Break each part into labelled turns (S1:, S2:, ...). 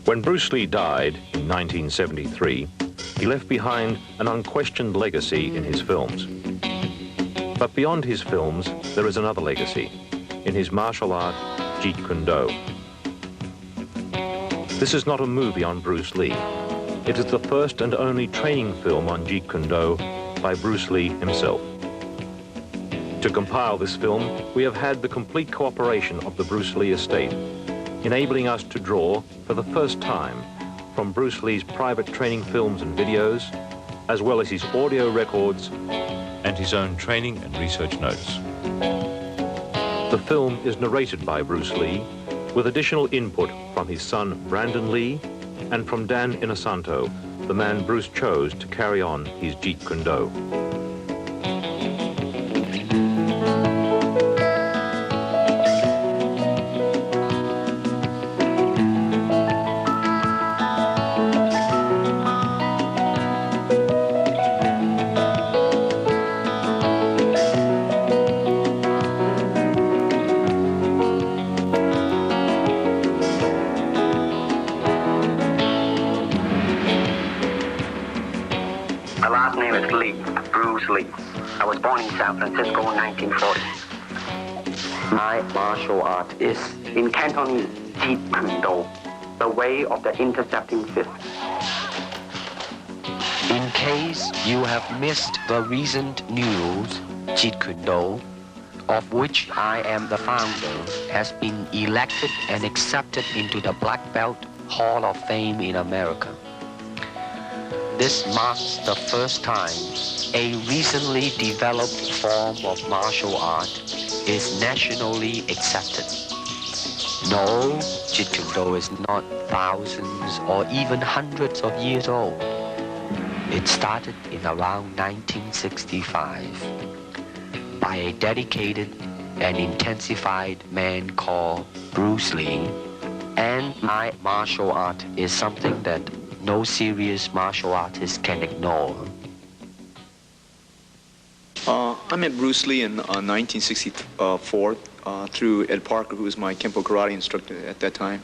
S1: When Bruce Lee died in 1973, he left behind an unquestioned legacy in his films. But beyond his films, there is another legacy, in his martial art, Jeet Kune Do. This is not a movie on Bruce Lee. It is the first and only training film on Jeet Kune Do by Bruce Lee himself. To compile this film, we have had the complete cooperation of the Bruce Lee estate, enabling us to draw, for the first time, from Bruce Lee's private training films and videos, as well as his audio records and his own training and research notes. The film is narrated by Bruce Lee, with additional input from his son Brandon Lee and from Dan Inosanto, the man Bruce chose to carry on his Jeet Kune Do.
S2: I was born in San Francisco in 1940. My martial art is in Cantonese Jeet Kune Do, the way of the intercepting fist.
S3: In case you have missed the recent news, Jeet Kune Do, of which I am the founder, has been elected and accepted into the Black Belt Hall of Fame in America. This marks the first time a recently developed form of martial art is nationally accepted. No, Jeet Kune Do is not thousands or even hundreds of years old. It started in around 1965 by a dedicated and intensified man called Bruce Lee. And my martial art is something that no serious martial artist can ignore.
S4: I met Bruce Lee in 1964 through Ed Parker, who was my Kempo karate instructor at that time.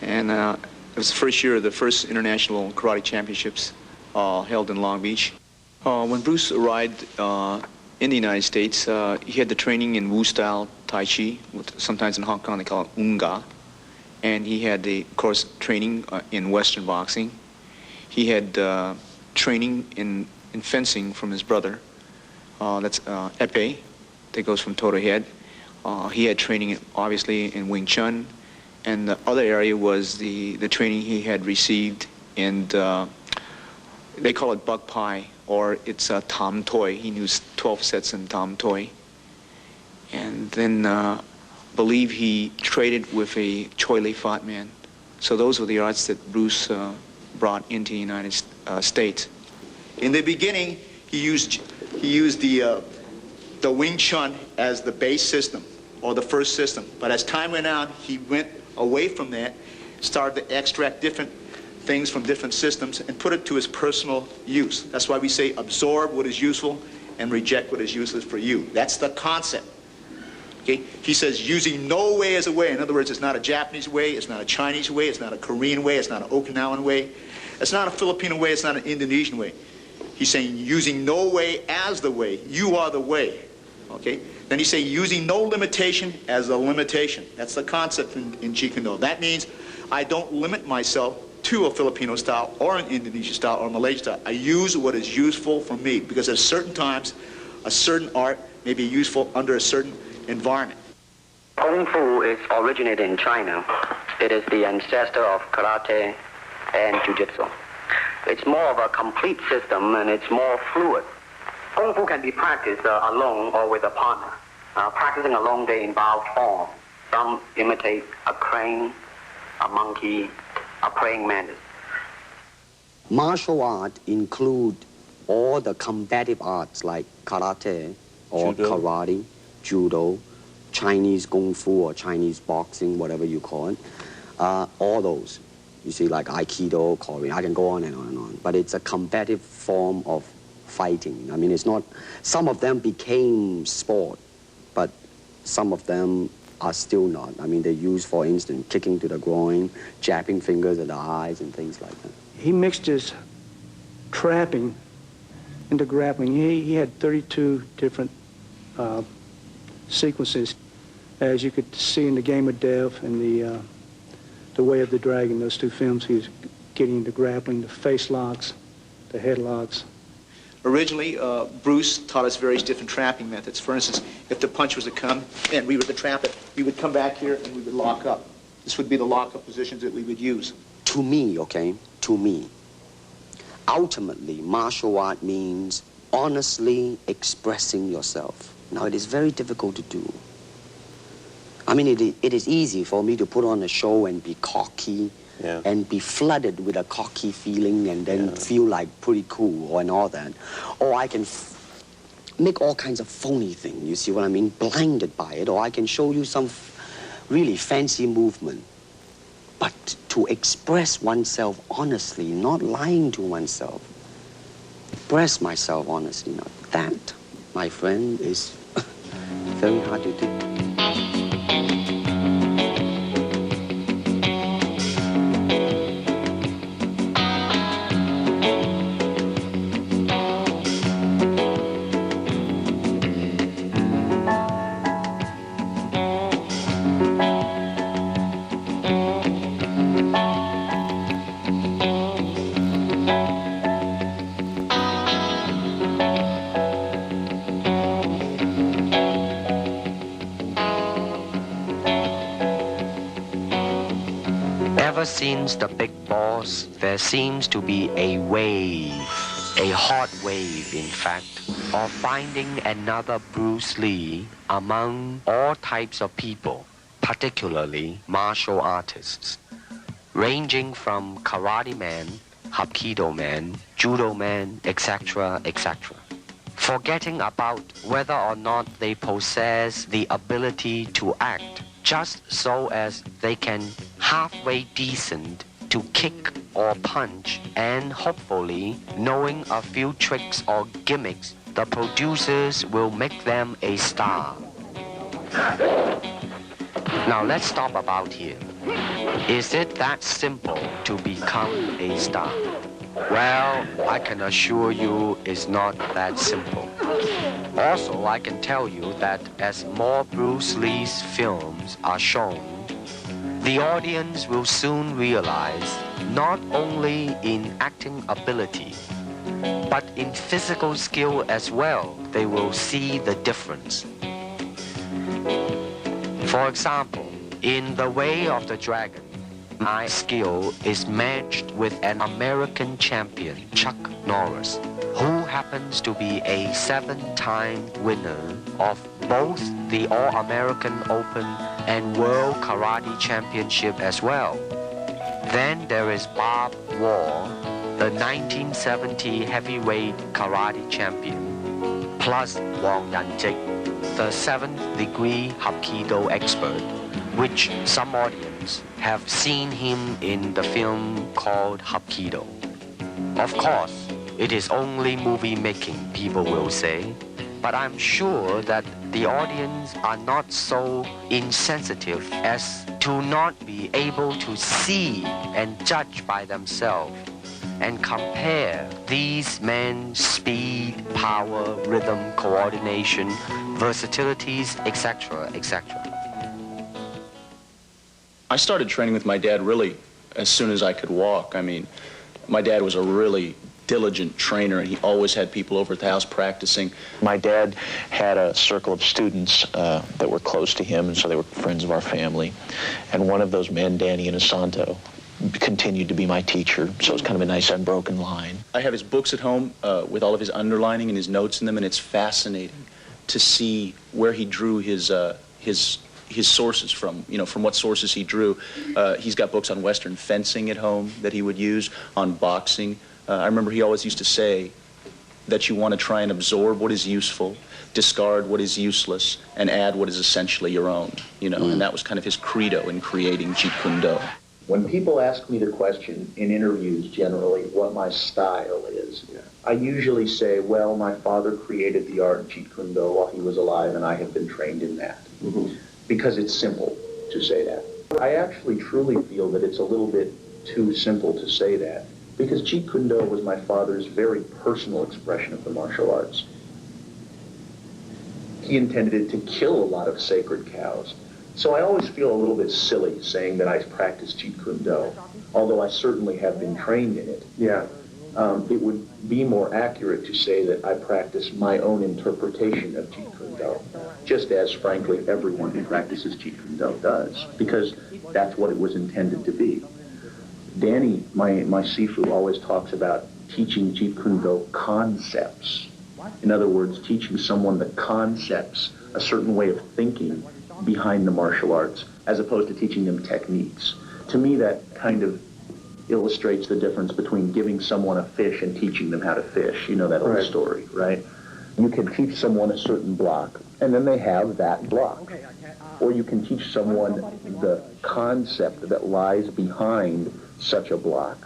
S4: And it was the first year of the first international karate championships held in Long Beach. When Bruce arrived in the United States, he had the training in Wu-style Tai Chi, sometimes in Hong Kong they call it Unga. And he had the, of course, training in Western boxing. He had training in fencing from his brother. That's Epee, that goes from toe to head. He had training, obviously, in Wing Chun. And the other area was the training he had received in, they call it Buk Pai, or it's Tam Toi. He knew 12 sets in Tam Toi. And then I believe he traded with a Choi Lee Fat man. So those were the arts that Bruce brought into the United States. In the beginning, he used the Wing Chun as the base system, or the first system. But as time went on, he went away from that, started to extract different things from different systems and put it to his personal use. That's why we say absorb what is useful and reject what is useless for you. That's the concept. Okay? He says using no way as a way. In other words, it's not a Japanese way, it's not a Chinese way, it's not a Korean way, it's not an Okinawan way, it's not a Filipino way, it's not an Indonesian way. He's saying using no way as the way. You are the way. Okay? Then he's saying using no limitation as a limitation. That's the concept in Jeet Kune Do. That means I don't limit myself to a Filipino style or an Indonesian style or a Malaysian style. I use what is useful for me, because at certain times a certain art may be useful under a certain environment.
S2: Kung Fu is originated in China. It is the ancestor of karate and jiu-jitsu. It's more of a complete system, and it's more fluid. Kung Fu can be practiced alone or with a partner. Practicing alone, they involve form. Some imitate a crane, a monkey, a praying mantis.
S3: Martial art include all the combative arts like karate or karate, judo, Chinese kung fu or Chinese boxing, whatever you call it. All those. You see, like Aikido, Korean, I can go on and on and on. But it's a combative form of fighting. I mean, it's not, some of them became sport, but some of them
S2: are still not. I mean, they use, for instance, kicking to the groin, jabbing fingers at the eyes, and things like that.
S5: He mixed his trapping into grappling. He had 32 different sequences, as you could see in The Game of Death and the Way of the Dragon. Those two films, he was getting into grappling, the face locks, the head locks.
S4: Originally, Bruce taught us various different trapping methods. For instance, if the punch was to come and we were to trap it, we would come back here and we would lock up. This would be the lock-up positions that we would use.
S2: To me, okay, to me, ultimately, martial art means honestly expressing yourself. Now, it is very difficult to do. I mean, it is easy for me to put on a show and be cocky, and be flooded with a cocky feeling and then feel like pretty cool and all that. Or I can make all kinds of phony things, you see what I mean, blinded by it. Or I can show you some really fancy movement. But to express oneself honestly, not lying to oneself, express myself honestly, now that, my friend, is very hard to do.
S3: Ever since the Big Boss, there seems to be a wave, a hot wave, in fact, of finding another Bruce Lee among all types of people, particularly martial artists, ranging from karate man, hapkido man, judo man, etc., etc. Forgetting about whether or not they possess the ability to act, just so as they can halfway decent to kick or punch, and hopefully knowing a few tricks or gimmicks, the producers will make them a star. Now let's stop about here. Is it that simple to become a star? Well, I can assure you it's not that simple. Also, I can tell you that as more Bruce Lee's films are shown, the audience will soon realize not only in acting ability, but in physical skill as well, they will see the difference. For example, in The Way of the Dragon, my skill is matched with an American champion, Chuck Norris, who happens to be a 7-time winner of both the All-American Open and World Karate Championship as well. Then there is Bob Wall, the 1970 heavyweight karate champion, plus Wang Yanjik, the 7th degree Hapkido expert, which some audience have seen him in the film called Hapkido. Of course, it is only movie making, people will say, but I'm sure that the audience are not so insensitive as to not be able to see and judge by themselves and compare these men's speed, power, rhythm, coordination, versatilities, etc., etc.
S6: I started training with my dad really as soon as I could walk. I mean, my dad was a really diligent trainer, and he always had people over at the house practicing.
S7: My dad had a circle of students that were close to him, and so they were friends of our family. And one of those men, Danny Inosanto, continued to be my teacher, so it's kind of a nice unbroken line.
S6: I have his books at home with all of his underlining and his notes in them, and it's fascinating to see where he drew his sources from, from what sources he drew. He's got books on Western fencing at home that he would use, on boxing. I remember he always used to say that you want to try and absorb what is useful, discard what is useless, and add what is essentially your own, and that was kind of his credo in creating Jeet Kune Do.
S8: When people ask me the question in interviews generally what my style is, I usually say, well, my father created the art of Jeet Kune Do while he was alive, and I have been trained in that. because it's simple to say that. I actually truly feel that it's a little bit too simple to say that, because Jeet Kune Do was my father's very personal expression of the martial arts. He intended it to kill a lot of sacred cows. So I always feel a little bit silly saying that I practice Jeet Kune Do, although I certainly have been trained in it. Yeah. It would be more accurate to say that I practice my own interpretation of Jeet Kune Do, just as, frankly, everyone who practices Jeet Kune Do does, because that's what it was intended to be. Danny, my Sifu, always talks about teaching Jeet Kune Do concepts. In other words, teaching someone the concepts, a certain way of thinking behind the martial arts, as opposed to teaching them techniques. To me, that kind of illustrates the difference between giving someone a fish and teaching them how to fish. You know that old story, right? You can teach someone a certain block, and then they have that block. Or you can teach someone the concept that lies behind such a block,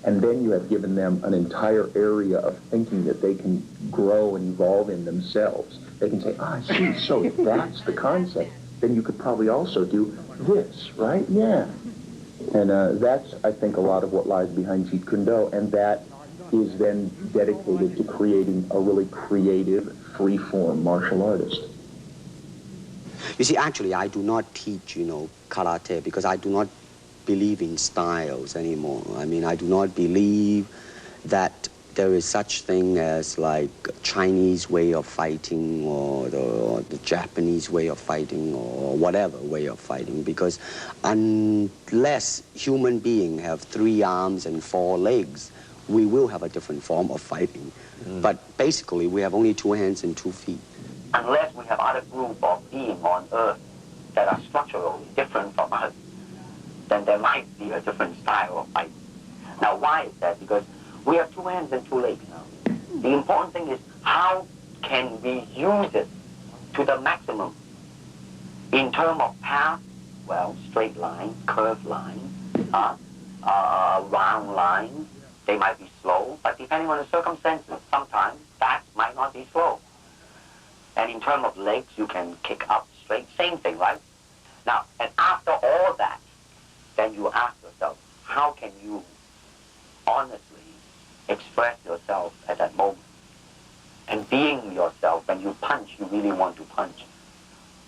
S8: and then you have given them an entire area of thinking that they can grow and evolve in themselves. They can say, I see, so if that's the concept, then you could probably also do this, right? Yeah. And that's, I think, a lot of what lies behind Jeet Kune Do, and that is then dedicated to creating a really creative, free-form martial artist.
S9: You see, actually, I do not teach, karate because I do not believe in styles anymore. I mean, I do not believe that there is such thing as like Chinese way of fighting or the Japanese way of fighting or whatever way of fighting, because unless human beings have 3 arms and 4 legs, we will have a different form of fighting. But basically, we have only 2 hands and 2 feet.
S2: Unless we have other group of beings on Earth that are structurally different from us, then there might be a different style of fight. Now, why is that? Because we have 2 hands and 2 legs now. The important thing is how can we use it to the maximum in terms of path, well, straight line, curved line, round line. They might be slow, but depending on the circumstances, sometimes that might not be slow. And in terms of legs, you can kick up straight, same thing, right? Now, and after all that, then you ask yourself, how can you honestly express yourself at that moment? And being yourself, when you punch, you really want to punch.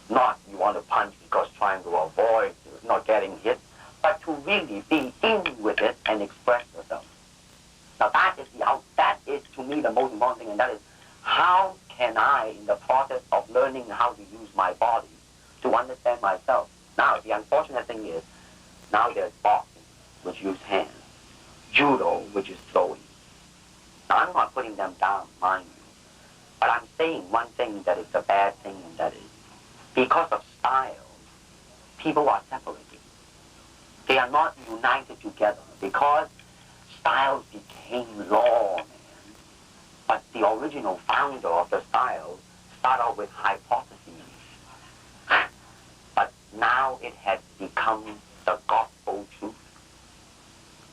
S2: Not you want to punch because trying to avoid not getting hit, but to really be in with it and express yourself. Now that is to me the most important thing, and that is how can I, in the process of learning how to use my body, to understand myself. Now, the unfortunate thing is, now there's boxing, which uses hands, judo, which is throwing. Now, I'm not putting them down, mind you, but I'm saying one thing that is a bad thing, and that is, because of style, people are separated. They are not united together, because styles became law, man. But the original founder of the style started out with hypotheses. But now it has become the gospel truth.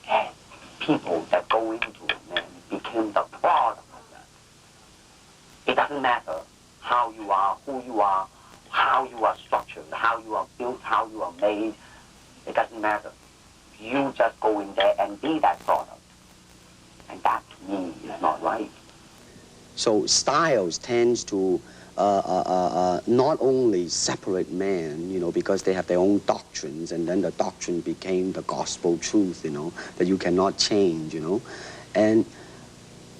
S2: And people that go into it, man, became the product of that. It doesn't matter how you are, who you are, how you are structured, how you are built, how you are made. It doesn't matter. You just go in there and be that product. And that, to me, is not right.
S9: So styles tends to not only separate men, because they have their own doctrines, and then the doctrine became the gospel truth, that you cannot change,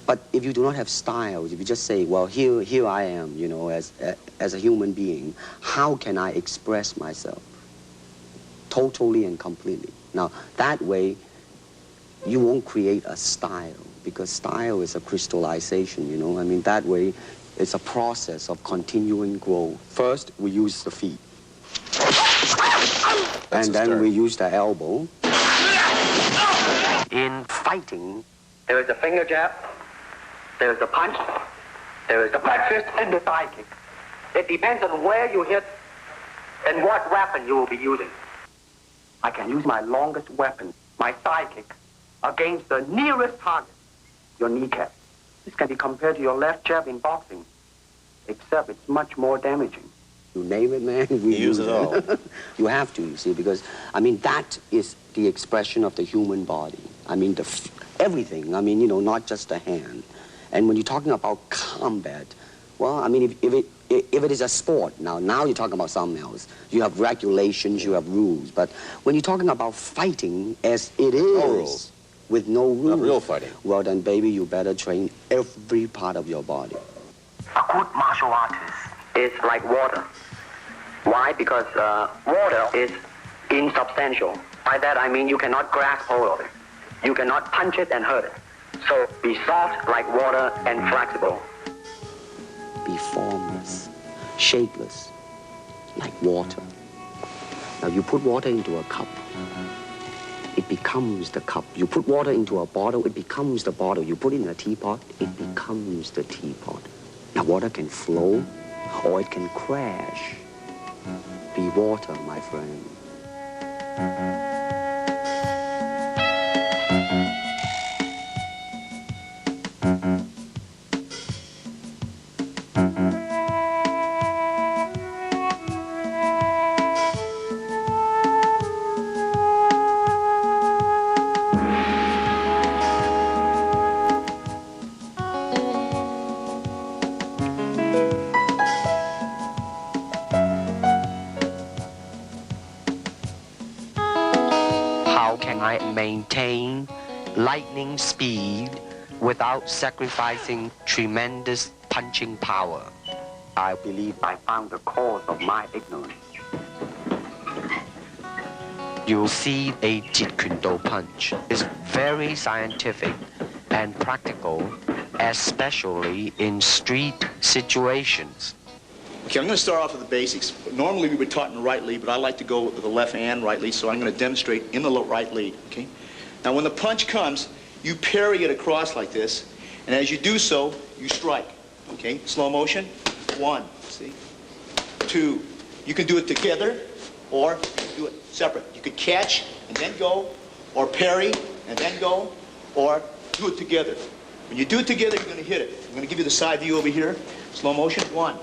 S9: But if you do not have styles, if you just say, well, here I am, as a human being, how can I express myself totally and completely? Now, that way, you won't create a style, because style is a crystallization, I mean, that way, it's a process of continuing growth. First, we use the feet. And then we use the elbow. In fighting,
S2: there is a finger jab, there is a punch, there is the back fist, and the side kick. It depends on where you hit and what weapon you will be using. I can use my longest weapon, my side kick, against the nearest target, your kneecap. This can be compared to your left jab in boxing, except it's much more damaging.
S9: You name it, man, we
S10: use it all.
S9: You have to, you see, because, I mean, that is the expression of the human body. I mean, everything. I mean, you know, not just the hand. And when you're talking about combat, well, I mean, if it is a sport, now you're talking about something else. You have regulations, you have rules. But when you're talking about fighting as it is,
S10: no rules.
S9: With no rules.
S10: Not real fighting.
S9: Well, then, baby, you better train every part of your body.
S2: A good martial artist is like water. Why? Because water is insubstantial. By that I mean you cannot grasp hold of it. You cannot punch it and hurt it. So be soft like water and flexible.
S9: Be formless, shapeless, like water. Now you put water into a cup, it becomes the cup. You put water into a bottle, it becomes the bottle. You put it in a teapot, it becomes the teapot. Now water can flow or it can crash. Be water, my friend.
S3: Maintain lightning speed without sacrificing tremendous punching power.
S2: I believe I found the cause of my ignorance.
S3: You'll see a Jeet Kune Do punch is very scientific and practical, especially in street situations.
S4: Okay, I'm going to start off with the basics. Normally we would taught in the right lead, but I like to go with the left and right lead, so I'm going to demonstrate in the right lead, okay? Now when the punch comes, you parry it across like this, and as you do so, you strike, okay? Slow motion, 1, see? 2. You can do it together, or you can do it separate. You could catch and then go, or parry and then go, or do it together. When you do it together, you're going to hit it. I'm going to give you the side view over here. Slow motion, 1.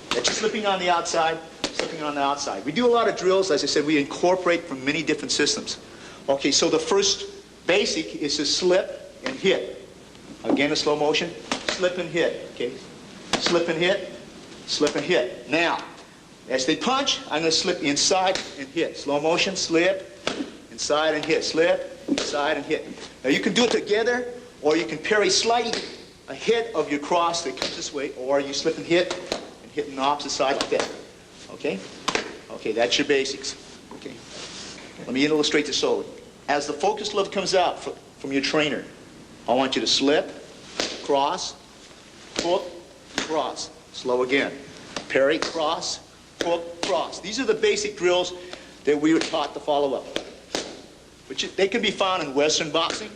S4: That's slipping on the outside, slipping on the outside. We do a lot of drills. As I said, we incorporate from many different systems. Okay, so the first basic is to slip and hit. Again, a slow motion, slip and hit, okay? Slip and hit, slip and hit. Now, as they punch, I'm going to slip inside and hit. Slow motion, slip, inside and hit, slip, inside and hit. Now you can do it together, or you can parry slightly ahead of your cross that comes this way, or you slip and hit on the opposite side like that. Okay? Okay, that's your basics. Okay. Let me illustrate this slowly. As the focus glove comes out from your trainer, I want you to slip, cross, hook, cross. Slow again. Parry, cross, hook, cross. These are the basic drills that we were taught to follow up. But they can be found in Western boxing.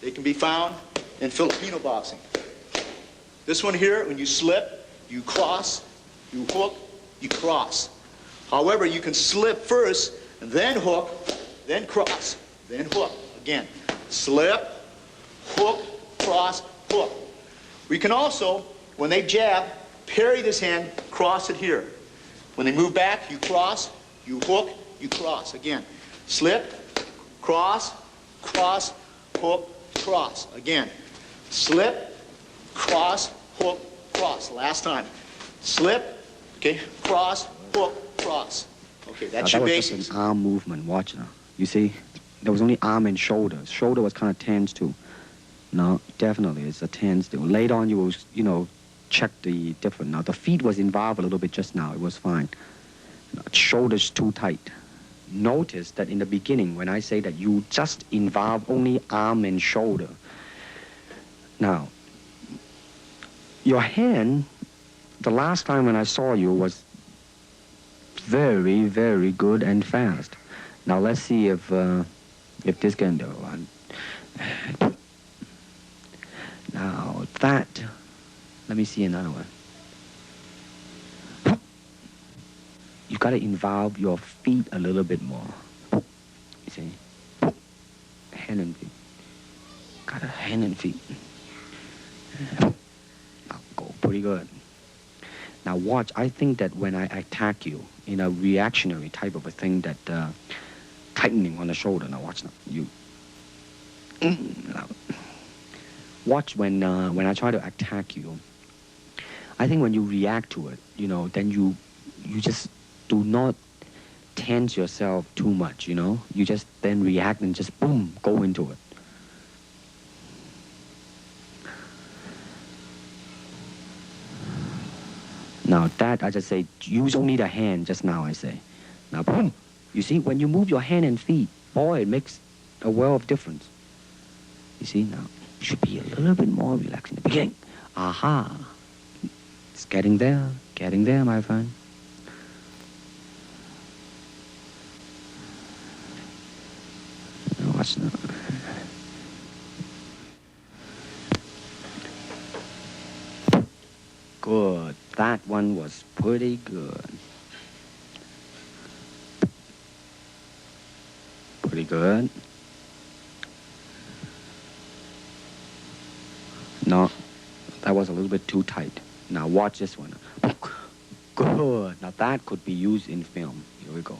S4: They can be found in Filipino boxing. This one here, when you slip, you cross, you hook, you cross. However, you can slip first, and then hook, then cross, then hook. Again, slip, hook, cross, hook. We can also, when they jab, parry this hand, cross it here. When they move back, you cross, you hook, you cross. Again, slip, cross, cross, hook, cross. Again, slip, cross, hook, cross. Last time. Slip, okay, cross, hook, cross. Okay, that's your basics.
S9: That was just an arm movement. Watch now. You see, there was only arm and shoulder. Shoulder was kind of tense too. No, definitely, it's a tense deal. Later on, you will, you know, check the different. Now, the feet was involved a little bit just now. It was fine. Shoulders too tight. Notice that in the beginning, when I say that you just involve only arm and shoulder. Now, your hand, the last time when I saw you was very, very good and fast. Now let's see if this can do. Now that, let me see another one. You gotta involve your feet a little bit more. You see, hand and feet. Got a hand and feet. Go pretty good.
S10: Now watch, I think that when I attack you in a reactionary type of a thing that tightening on the shoulder, now watch now, you, now, watch when I try to attack you, I think when you react to it, you know, then you just do not tense yourself too much, you know, you just then react and just boom, go into it. Now that, I just say, use only the hand just now, I say. Now, boom. You see, when you move your hand and feet, boy, it makes a world of difference. You see, now, you should be a little bit more relaxed in the beginning. Aha. It's getting there, my friend. Now, watch now. Good. That one was pretty good. Pretty good. No, that was a little bit too tight. Now watch this one. Good. Now that could be used in film. Here we go.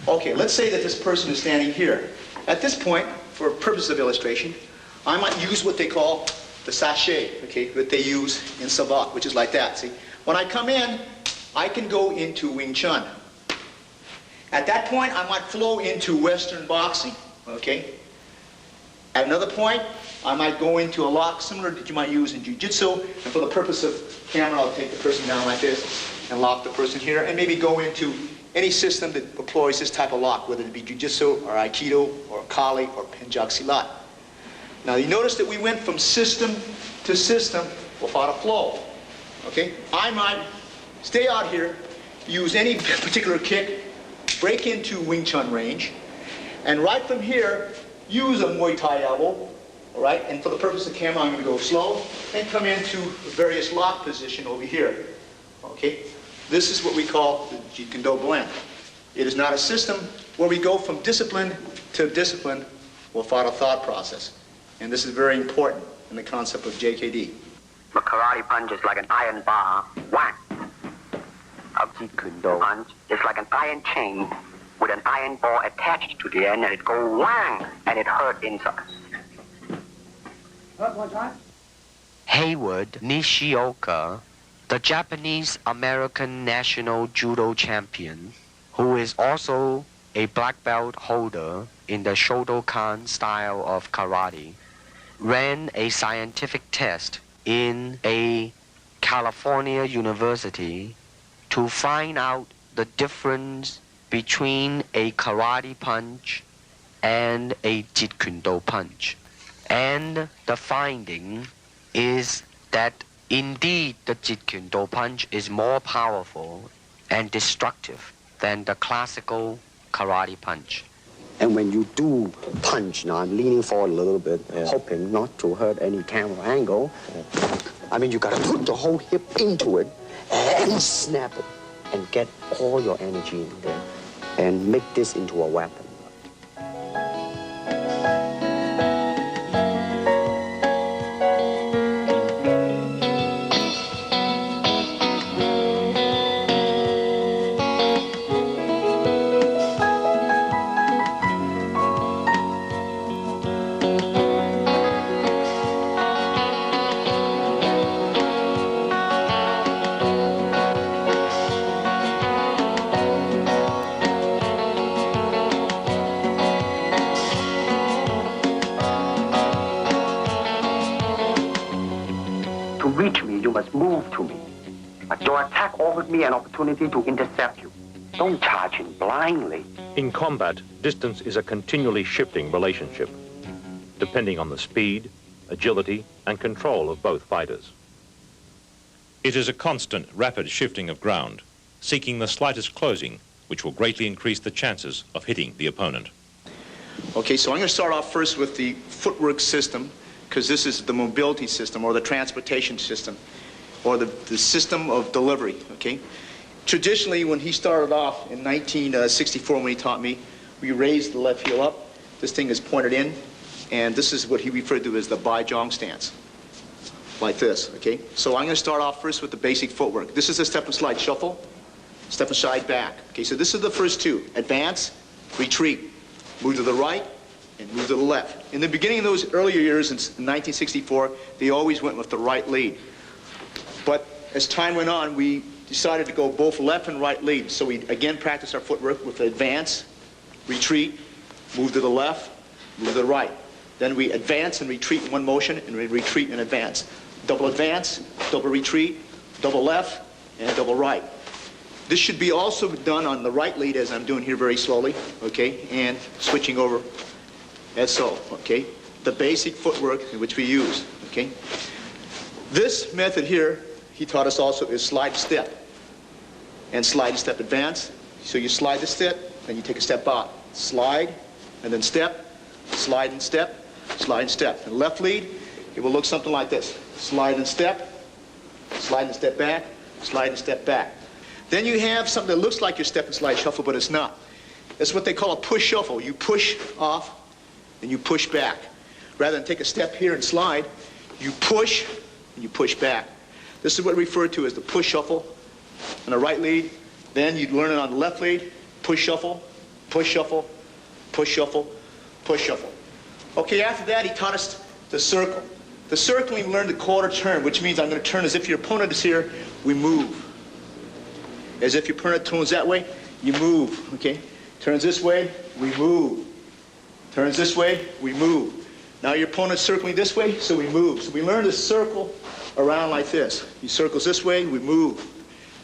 S4: Okay, let's say that this person is standing here. At this point, for purposes of illustration, I might use what they call the sachet, okay, that they use in Savate, which is like that, see? When I come in, I can go into Wing Chun. At that point, I might flow into Western boxing, okay? At another point, I might go into a lock similar that you might use in Jiu-Jitsu, and for the purpose of camera, I'll take the person down like this and lock the person here, and maybe go into any system that employs this type of lock, whether it be Jiu-Jitsu or Aikido or Kali or Penjak Silat. Now you notice that we went from system to system without a flow, okay? I might stay out here, use any particular kick, break into Wing Chun range, and right from here, use a Muay Thai elbow, all right? And for the purpose of camera, I'm going to go slow and come into various lock position over here, okay? This is what we call the Jeet Kune Do blend. It is not a system where we go from discipline to discipline without a thought process. And this is very important in the concept of JKD.
S2: A karate punch is like an iron bar, whack. A Jeet Kune Do punch is like an iron chain with an iron ball attached to the end, and it go whang, and it hurt inside.
S3: Hayward Nishioka, the Japanese-American national judo champion, who is also a black belt holder in the Shotokan style of karate, ran a scientific test in a California university to find out the difference between a karate punch and a Jeet Kune Do punch. And the finding is that indeed the Jeet Kune Do punch is more powerful and destructive than the classical karate punch.
S9: And when you do punch, now I'm leaning forward a little bit, hoping not to hurt any camera angle. I mean, you gotta put the whole hip into it and snap it and get all your energy in there and make this into a weapon.
S2: Your attack offers me an opportunity to intercept you. Don't charge in blindly.
S1: In combat, distance is a continually shifting relationship, depending on the speed, agility, and control of both fighters. It is a constant, rapid shifting of ground, seeking the slightest closing, which will greatly increase the chances of hitting the opponent.
S4: Okay, so I'm going to start off first with the footwork system, because this is the mobility system or the transportation system, or the system of delivery, okay? Traditionally, when he started off in 1964, when he taught me, we raised the left heel up. This thing is pointed in, and this is what he referred to as the Bai Zhang stance. like this, okay? So I'm going to start off first with the basic footwork. This is a step and slide shuffle, step and slide back. Okay, so this is the first two. Advance, retreat, move to the right, and move to the left. In the beginning of those earlier years in 1964, they always went with the right lead. But as time went on, we decided to go both left and right lead. So we again practiced our footwork with the advance, retreat, move to the left, move to the right. Then we advance and retreat in one motion, and we retreat and advance. Double advance, double retreat, double left, and double right. This should be also done on the right lead as I'm doing here very slowly, okay, and switching over as so, okay. The basic footwork in which we use, okay. This method here, he taught us also, is slide step and slide step advance. So you slide the step, and you take a step out. Slide, and then step, slide and step, slide and step. And left lead, it will look something like this. Slide and step back, slide and step back. Then you have something that looks like your step and slide shuffle, but it's not. That's what they call a push shuffle. You push off, and you push back. Rather than take a step here and slide, you push, and you push back. This is what we refer to as the push shuffle on the right lead. Then you'd learn it on the left lead. Push shuffle, push shuffle, push shuffle, push shuffle. Okay, after that, he taught us the circle. The circling, we learned the quarter turn, which means I'm going to turn as if your opponent is here, we move. As if your opponent turns that way, you move, okay? Turns this way, we move. Turns this way, we move. Now your opponent's circling this way, so we move. So we learn to circle around like this. He circles this way, we move.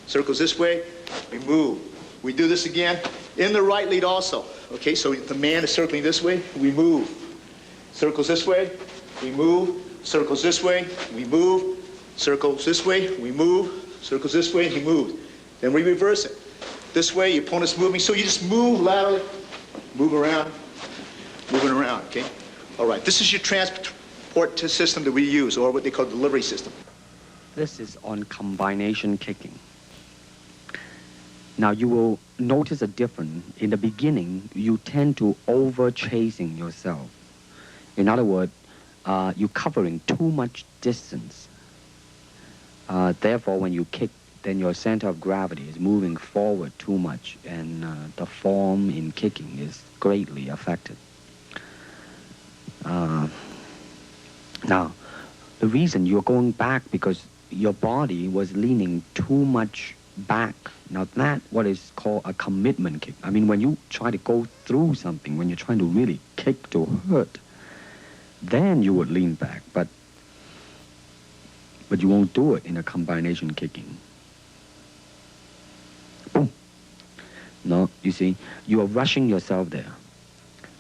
S4: Circles this way, we move. We do this again in the right lead also. Okay, so the man is circling this way, we move. Circles this way, we move. Circles this way, we move. Circles this way, we move. Circles this way, he moves. Then we reverse it. This way, your opponent's moving, so you just move laterally, move around, moving around, okay? All right, this is your transport system that we use, or what they call delivery system.
S10: This is on combination kicking. Now you will notice a difference. In the beginning, you tend to over-chasing yourself. In other words, you're covering too much distance. Therefore, when you kick, then your center of gravity is moving forward too much, and the form in kicking is greatly affected. Now, the reason you're going back because your body was leaning too much back. Now that's what is called a commitment kick. I mean, when you try to go through something, when you're trying to really kick to hurt, then you would lean back, but you won't do it in a combination kicking. Boom. No, you see, you are rushing yourself there.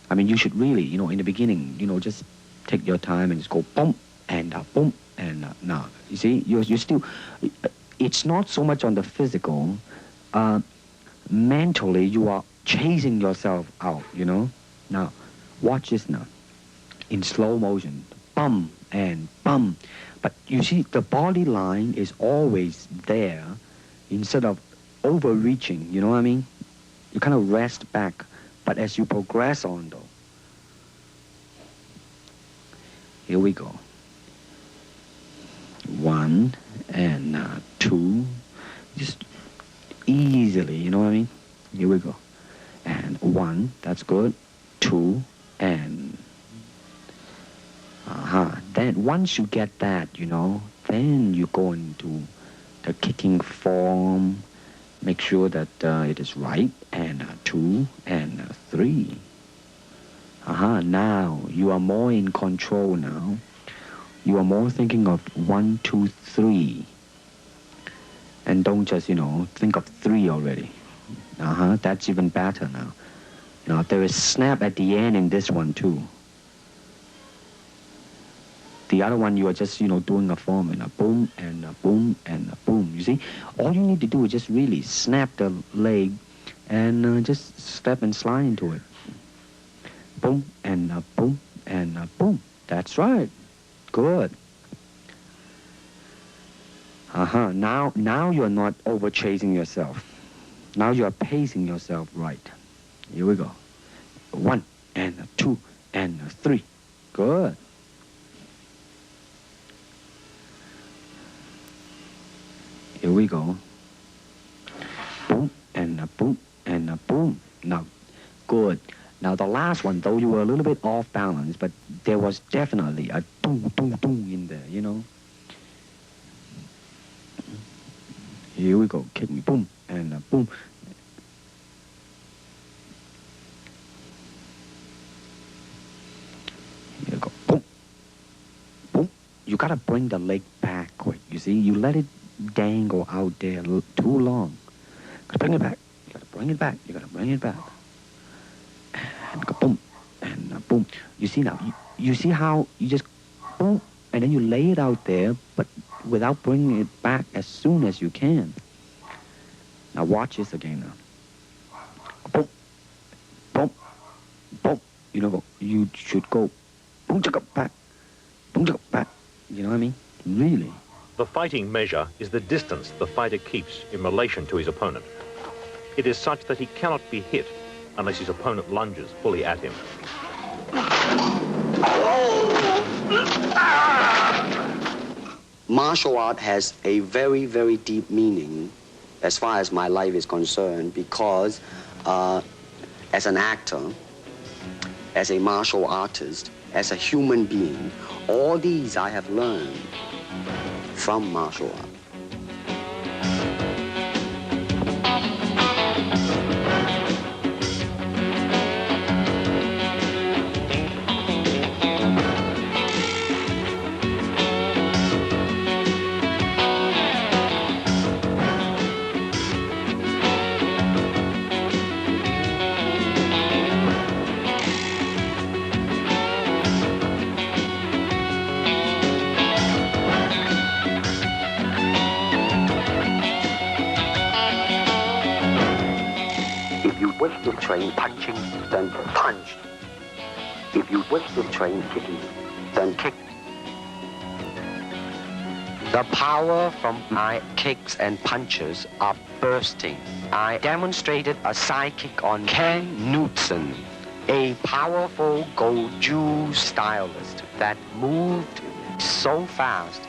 S10: I mean, you should really, in the beginning, just take your time and just go boom, and boom, and now. You see, you're still, it's not so much on the physical, mentally you are chasing yourself out, Now, watch this now. In slow motion, bum and bum. But you see, the body line is always there instead of overreaching, you know what I mean? You kind of rest back, but as you progress on, though. Here we go. 1 and 2, just easily, you know what I mean? Here we go. And 1, that's good. 2, and then once you get that, then you go into the kicking form, make sure that it is right, and 2, and 3. Now you are more in control now. You are more thinking of 1, 2, 3. And don't just, think of 3 already. That's even better now. Now there is snap at the end in this one too. The other one, you are just, doing a form and a boom and a boom and a boom. You see, all you need to do is just really snap the leg and just step and slide into it. Boom and a boom and a boom. That's right. Good. Now you're not over chasing yourself. Now you are pacing yourself right. Here we go. 1 and 2 and 3. Good. Here we go. Boom, and a boom, and a boom. Now, good. Now, the last one, though, you were a little bit off balance, but there was definitely a doom, doom, doom in there, you know? Here we go. Kick me. Boom, and a boom. Here we go. Boom. Boom. You gotta bring the leg back quick. You see, you let it dangle out there too long. Gotta bring it back. You gotta bring it back. You gotta bring it back. And go boom. And boom. You see now, you see how you just boom, and then you lay it out there, but without bringing it back as soon as you can. Now watch this again now. Boom. Boom. Boom. You know, you should go boom, back. Boom, back. You know what I mean? Really.
S1: The fighting measure is the distance the fighter keeps in relation to his opponent. It is such that he cannot be hit unless his opponent lunges fully at him.
S9: Martial art has a very, very deep meaning as far as my life is concerned, because as an actor, as a martial artist, as a human being, all these I have learned from martial art. To train punching, then punch. If you wish to train kicking, then kick.
S3: The power from my kicks and punches are bursting. I demonstrated a side kick on Ken Knutson, a powerful Goju stylist that moved so fast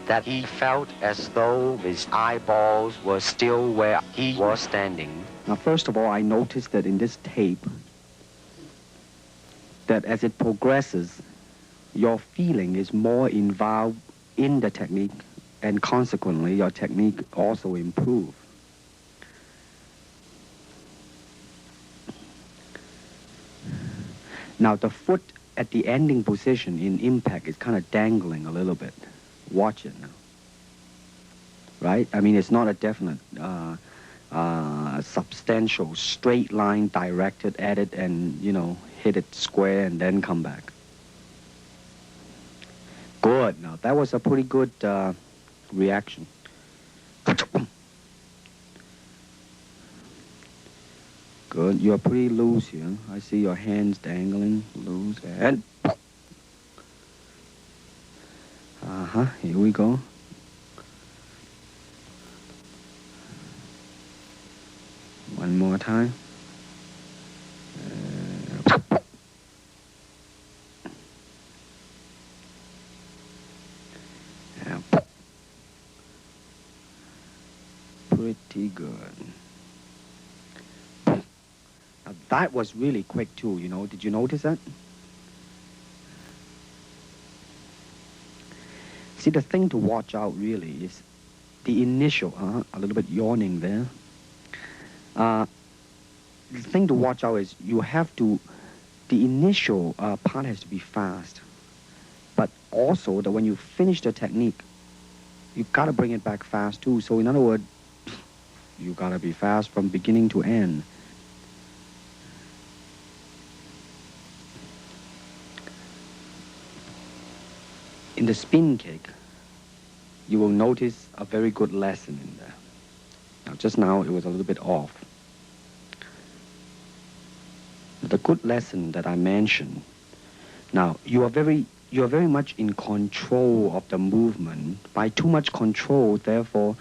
S3: that he felt as though his eyeballs were still where he was standing.
S10: Now, first of all, I noticed that in this tape, that as it progresses, your feeling is more involved in the technique, and consequently, your technique also improves. Now, the foot at the ending position in impact is kind of dangling a little bit. Watch it now. Right? I mean, it's not a definite... substantial straight line directed at it and, you know, hit it square and then come back. Good. Now, that was a pretty good reaction. Good. You're pretty loose here. I see your hands dangling loose. And... Here we go. One more time. Pretty good. Now that was really quick too, you know. Did you notice that? See, the thing to watch out really is the initial, a little bit yawning there. The thing to watch out is you have to, the initial part has to be fast, but also that when you finish the technique, you gotta bring it back fast too. So in other words, you gotta be fast from beginning to end. In the spin kick, you will notice a very good lesson in there. Now, just now, it was a little bit off. The good lesson that I mentioned, now, you are very much in control of the movement. By too much control, therefore,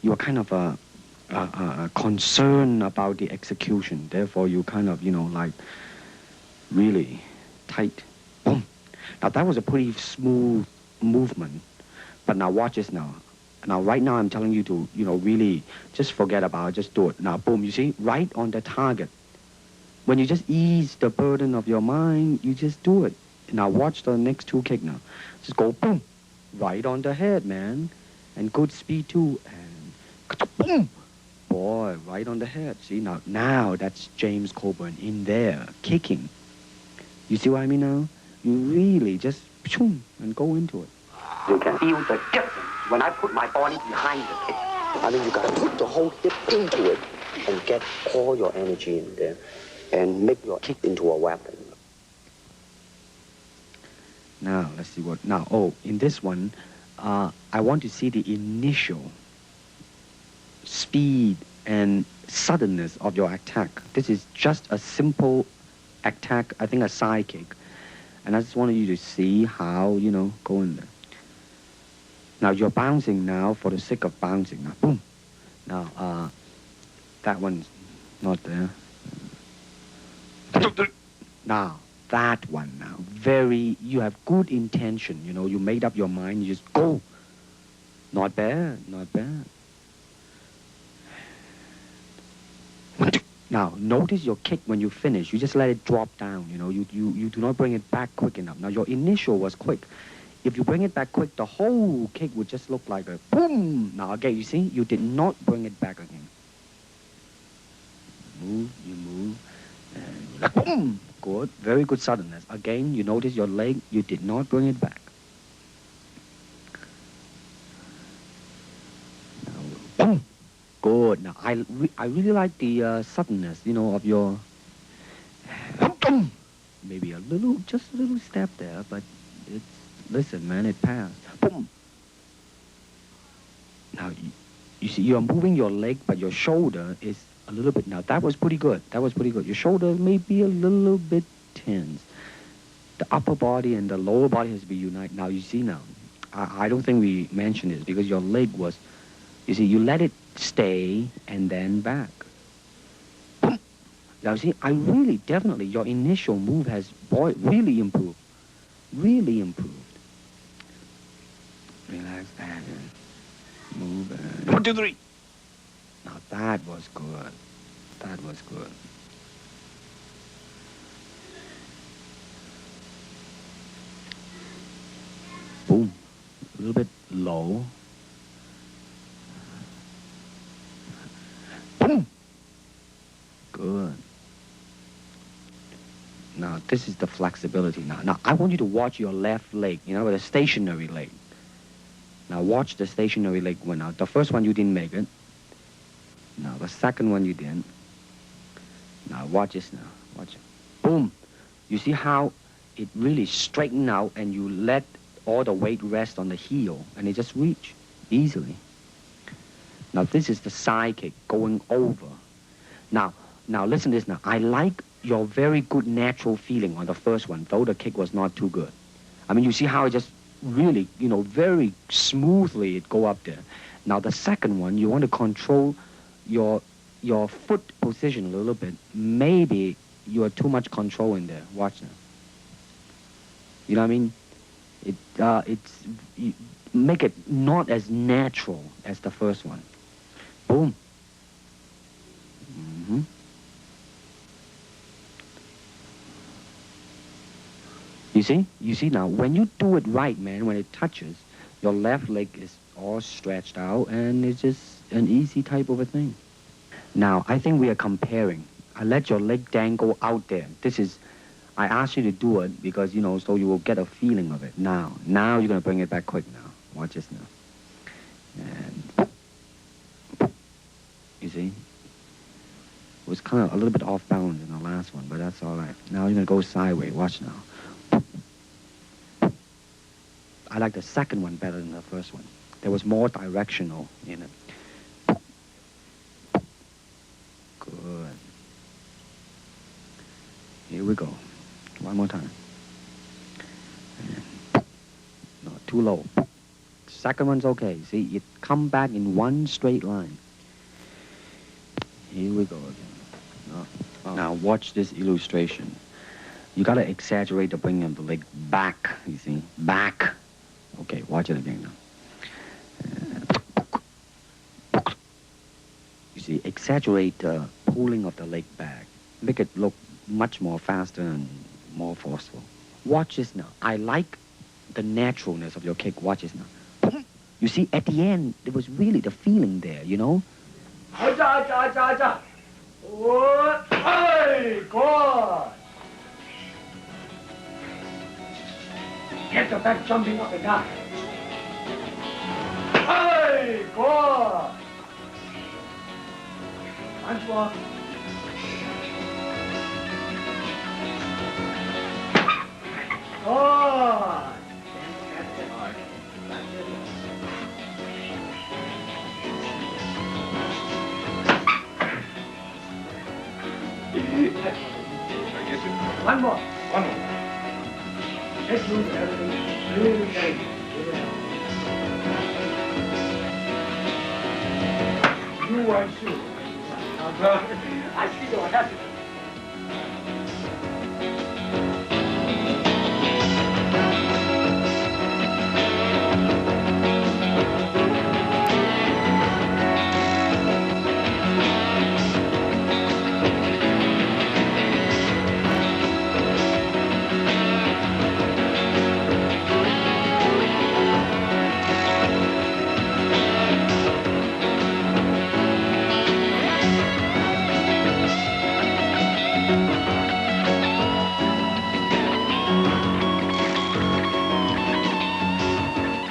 S10: you are kind of concerned about the execution. Therefore, you kind of, you know, like, really tight. Boom. Now, that was a pretty smooth movement. But now, watch this now. Now, right now, I'm telling you to, really just forget about it, just do it. Now, boom, you see, right on the target. When you just ease the burden of your mind, you just do it. Now, watch the next two kick now. Just go, boom, right on the head, man. And good speed, too. And boom, boy, right on the head. See, now that's James Coburn in there, kicking. You see what I mean now? You really just, and go into it.
S2: You can feel the difference when I put my body behind the kick.
S9: I mean, you got to put the whole hip into it and get all your energy in there and make your kick into a weapon.
S10: Now, let's see what... Now, in this one, I want to see the initial speed and suddenness of your attack. This is just a simple attack, I think a side kick. And I just wanted you to see how, go in there. Now, you're bouncing now for the sake of bouncing. Now, boom. Now, that one's not there. Now, that one now. You have good intention, you made up your mind, you just go. Not bad, not bad. Now, notice your kick when you finish. You just let it drop down, You do not bring it back quick enough. Now, your initial was quick. If you bring it back quick, the whole kick would just look like a boom. Now, again, you see, you did not bring it back again. You move, and like, boom. Good, very good suddenness. Again, you notice your leg, you did not bring it back. Now, boom. Good. Now, I really like the suddenness, of your... Maybe just a little step there, but it's... Listen, man, it passed. Boom. Now, you see, you're moving your leg, but your shoulder is a little bit... Now, that was pretty good. That was pretty good. Your shoulder may be a little bit tense. The upper body and the lower body has to be united. Now, you see now, I don't think we mentioned this because your leg was... You see, you let it stay and then back. Boom. Now, see, I really, definitely, your initial move has, really improved. Really improved. Relax that and move and... 1, 2, 3. Now that was good. That was good. Boom. A little bit low. Boom. Good. Now, this is the flexibility now. Now, I want you to watch your left leg, with a stationary leg. Now, watch the stationary leg one out. The first one, you didn't make it. Now, the second one, you didn't. Now, watch this now. Watch it. Boom. You see how it really straightened out and you let all the weight rest on the heel and it just reach easily. Now, this is the side kick going over. Now, listen to this now. I like your very good natural feeling on the first one, though the kick was not too good. I mean, you see how it just really, very smoothly it go up there. Now, the second one, you want to control your foot position a little bit. Maybe you are too much control in there. Watch now. You know what I mean? Make it not as natural as the first one. Boom. Mm-hmm. You see now, when you do it right, man, when it touches, your left leg is all stretched out and it's just an easy type of a thing. Now, I think we are comparing. I let your leg dangle out there. I asked you to do it because, so you will get a feeling of it. Now you're going to bring it back quick now. Watch this now. And, you see? It was kind of a little bit off balance in the last one, but that's all right. Now you're going to go sideways. Watch now. I like the second one better than the first one. There was more directional in it. Good. Here we go. One more time. And not too low. Second one's okay. See, it come back in one straight line. Here we go again. Now watch this illustration. You gotta exaggerate the bringing of the leg back, you see? Back. Okay, watch it again now. exaggerate pulling of the leg back, make it look much more faster and more forceful. Watch this now. I like the naturalness of your kick. Watch this now. You see, at the end, there was really the feeling there, you know?
S11: Hey, good. Get the back jumping up and down. Hey, good. Once more. Good. One more. One more. Let's move everything really nice. You are sure. I see your happiness.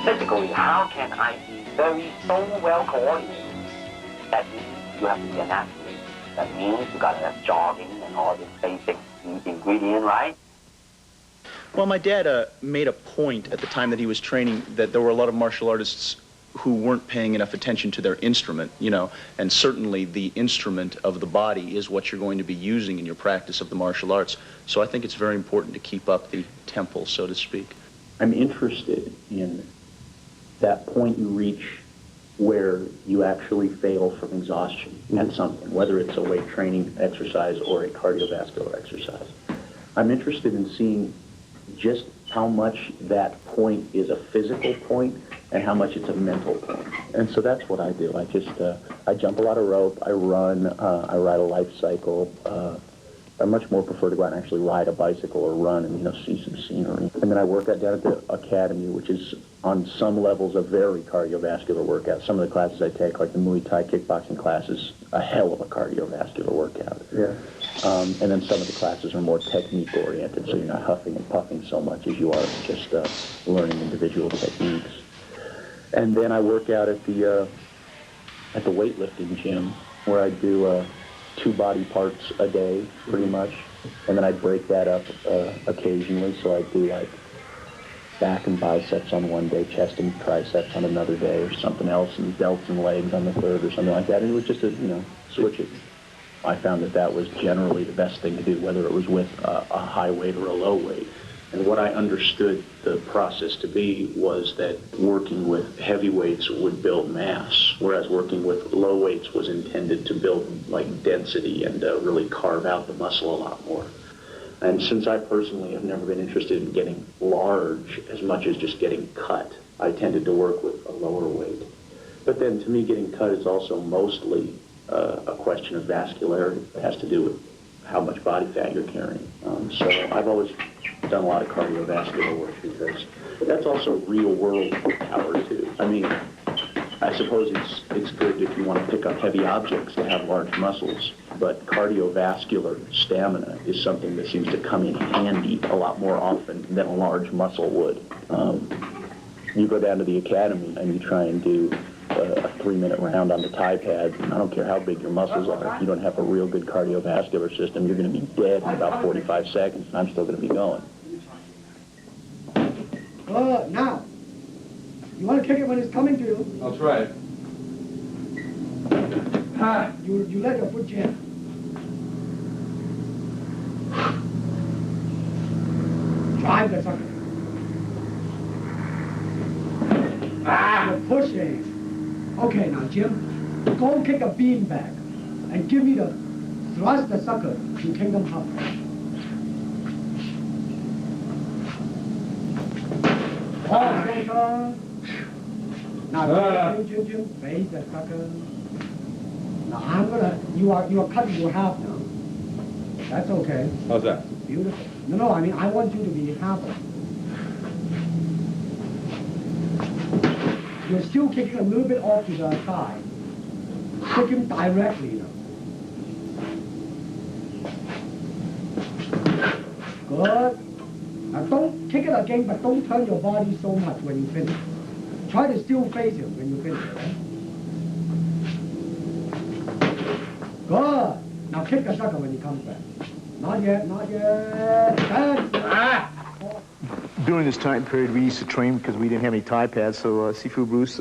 S11: Physically, how can I be so well coordinated? That means you have to be an athlete. That means you got to have jogging and all this basic ingredient, right?
S6: Well, my dad made a point at the time that he was training that there were a lot of martial artists who weren't paying enough attention to their instrument, you know, and certainly the instrument of the body is what you're going to be using in your practice of the martial arts. So I think it's very important to keep up the tempo, so to speak.
S8: I'm interested in that point you reach where you actually fail from exhaustion at something, whether it's a weight training exercise or a cardiovascular exercise. I'm interested in seeing just how much that point is a physical point and how much it's a mental point. And so that's what I do. I jump a lot of rope, I run, I ride a life cycle. I much more prefer to go out and actually ride a bicycle or run and, you know, see some scenery. And then I work out down at the academy, which is on some levels a very cardiovascular workout. Some of the classes I take, like the Muay Thai kickboxing classes, a hell of a cardiovascular workout. Yeah. And then some of the classes are more technique-oriented, so you're not huffing and puffing so much as you are just learning individual techniques. And then I work out at the weightlifting gym, where I do 2 body parts a day, pretty much. And then I break that up occasionally, so I do like back and biceps on one day, chest and triceps on another day, or something else, and delts and legs on the third, or something like that. And it was just a, you know, switch it. I found that that was generally the best thing to do, whether it was with a high weight or a low weight. And what I understood the process to be was that working with heavy weights would build mass, whereas working with low weights was intended to build like density and really carve out the muscle a lot more. And since I personally have never been interested in getting large as much as just getting cut, I tended to work with a lower weight. But then to me, getting cut is also mostly a question of vascularity. It has to do with how much body fat you're carrying. So I've always done a lot of cardiovascular work because that's also real world power too. I mean, I suppose it's good if you want to pick up heavy objects to have large muscles, but cardiovascular stamina is something that seems to come in handy a lot more often than a large muscle would. You go down to the academy and you try and do a 3-minute round on the Thai pad. I don't care how big your muscles are. If you don't have a real good cardiovascular system, you're going to be dead in about 45 seconds, and I'm still going to be going.
S11: Now, you want to kick it when it's coming to you?
S12: I'll try it.
S11: You let your foot jam. Drive the sucker. You're pushing. Okay, now, Jim, go kick a bean back and give me the thrust the sucker to Kingdom Hub. Now, Jim, face the sucker.
S10: Now I'm gonna, you are cut into half now. That's okay.
S12: How's that?
S10: Beautiful. No, I mean, I want you to be half. You're still kicking a little bit off to the side. Kick him directly now. Good. Now don't kick it again, but don't turn your body so much when you finish. Try to still face him when you finish. Good. Now kick the sucker when he comes back. Not yet, not yet. That's
S13: During this time period, we used to train because we didn't have any tie pads, so Sifu Bruce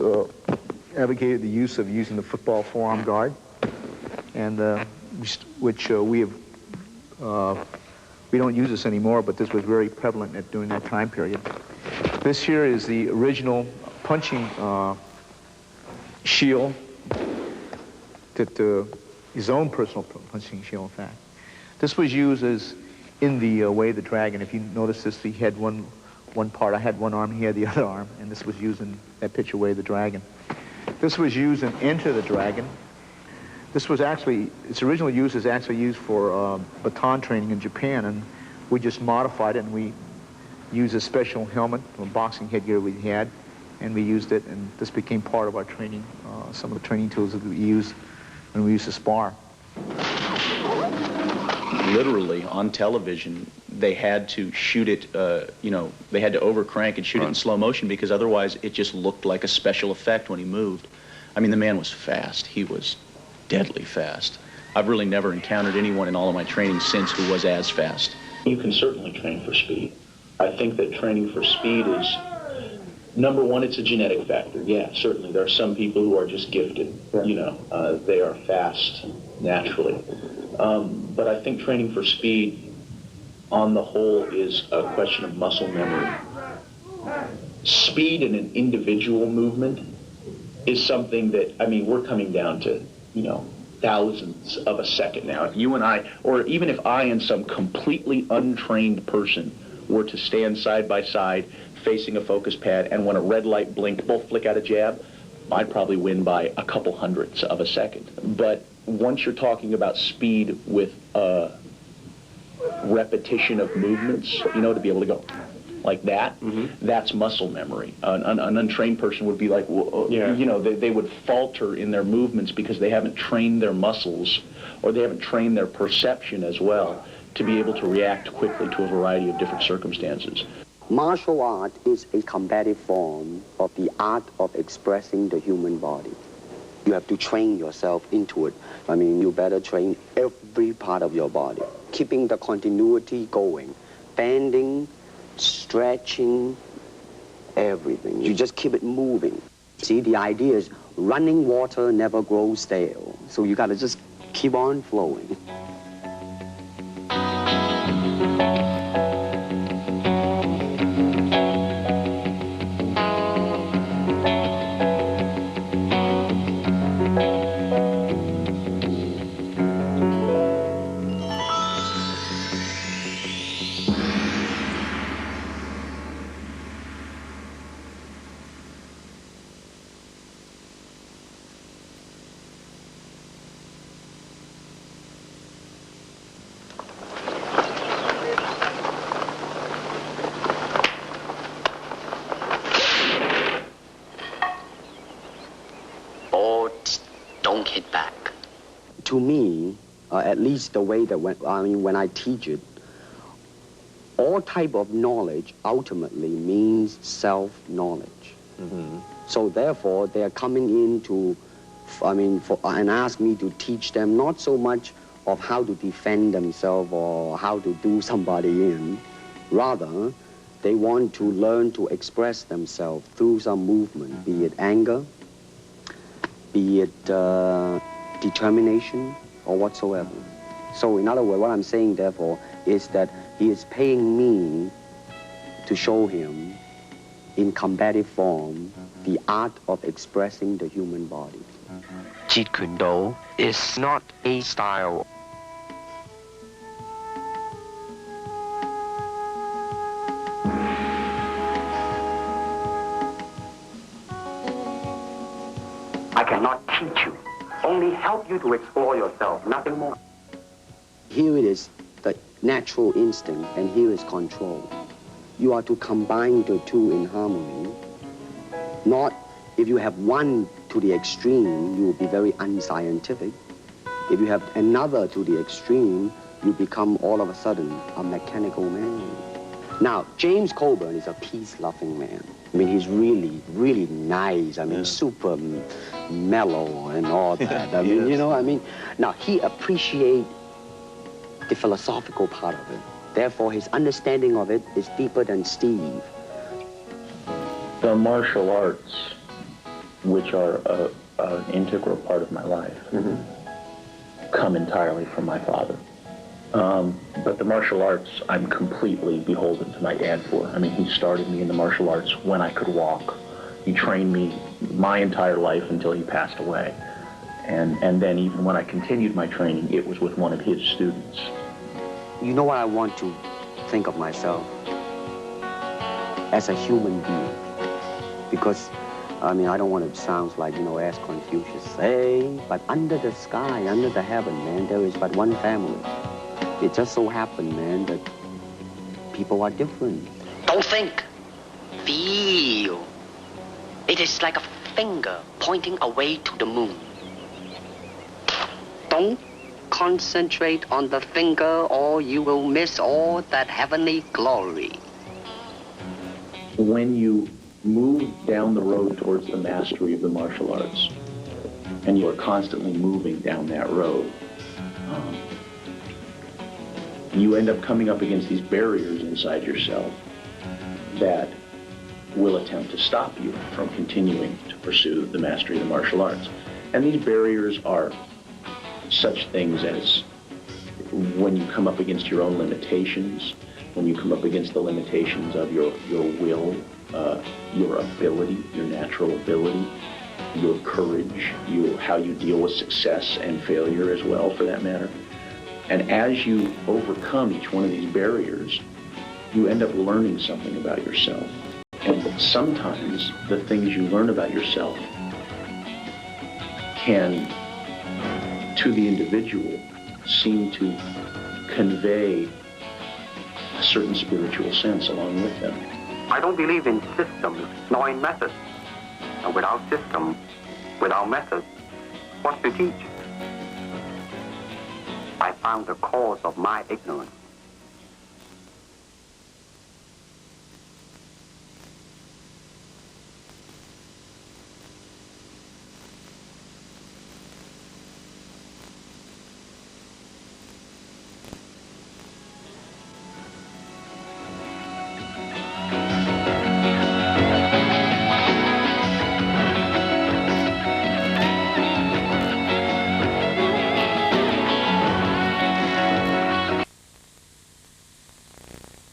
S13: advocated the use of using the football forearm guard, and which we don't use this anymore, but this was very prevalent during that time period. This here is the original punching shield, that his own personal punching shield, in fact. This was used as in the Way of the Dragon. If you notice this, he had one part. I had one arm, he had the other arm, and this was used in that picture, Way of the Dragon. This was used in Enter the Dragon. This was actually, its original use is actually used for baton training in Japan, and we just modified it, and we used a special helmet, a boxing headgear we had, and we used it, and this became part of our training, some of the training tools that we used when we used to spar.
S6: Literally, on television, they had to shoot it, they had to overcrank and shoot it in slow motion because otherwise it just looked like a special effect when he moved. I mean, the man was fast. He was deadly fast. I've really never encountered anyone in all of my training since who was as fast.
S8: You can certainly train for speed. I think that training for speed is, number one, it's a genetic factor. Yeah, certainly. There are some people who are just gifted. They are fast naturally. But I think training for speed, on the whole, is a question of muscle memory. Speed in an individual movement is something that, I mean, we're coming down to, thousandths of a second now. If you and I, or even if I and some completely untrained person were to stand side by side facing a focus pad, and when a red light blinked, both flick out a jab, I'd probably win by a couple hundredths of a second. But once you're talking about speed with repetition of movements, to be able to go like that, that's muscle memory. An untrained person would be like, they would falter in their movements because they haven't trained their muscles, or they haven't trained their perception as well to be able to react quickly to a variety of different circumstances.
S9: Martial art is a combative form of the art of expressing the human body. You have to train yourself into it. I mean, you better train every part of your body, keeping the continuity going, bending, stretching, everything. You just keep it moving. See, the idea is running water never grows stale. So you got to just keep on flowing. To me, at least the way that when I teach it, all type of knowledge ultimately means self-knowledge. So therefore, they are coming in to, and ask me to teach them not so much of how to defend themselves or how to do somebody in. Rather, they want to learn to express themselves through some movement, be it anger, be it determination, or whatsoever. So in other words, what I'm saying, therefore, is that he is paying me to show him in combative form the art of expressing the human body.
S3: Jeet Kune Do is not a style.
S11: I cannot teach you, only help help you to explore yourself, nothing more.
S9: Here it is, the natural instinct, and here is control. You are to combine the two in harmony. Not, if you have one to the extreme, you will be very unscientific. If you have another to the extreme, you become all of a sudden a mechanical man. Now, James Coburn is a peace-loving man. I mean, he's really, really nice. I mean, super mellow and all that. I mean, you know, I mean, now he appreciates the philosophical part of it. Therefore, his understanding of it is deeper than Steve.
S7: The martial arts, which are an integral part of my life, come entirely from my father. But the martial arts, I'm completely beholden to my dad for. I mean, he started me in the martial arts when I could walk. He trained me my entire life until he passed away. And then even when I continued my training, it was with one of his students.
S9: You know what I want to think of myself? As a human being. Because, I mean, I don't want to sound like, you know, as Confucius say, but under the sky, under the heaven, man, there is but one family. It just so happened, man, that people are different.
S2: Don't think. Feel. It is like a finger pointing away to the moon. Don't concentrate on the finger or you will miss all that heavenly glory.
S7: When you move down the road towards the mastery of the martial arts, and you are constantly moving down that road, you end up coming up against these barriers inside yourself that will attempt to stop you from continuing to pursue the mastery of the martial arts. And these barriers are such things as when you come up against your own limitations, when you come up against the limitations of your will, your ability, your natural ability, your courage, how you deal with success and failure as well, for that matter. And as you overcome each one of these barriers, you end up learning something about yourself. And sometimes the things you learn about yourself can, to the individual, seem to convey a certain spiritual sense along with them.
S11: I don't believe in systems, nor in methods. And without system, without methods, what's to teach? I found the cause of my ignorance.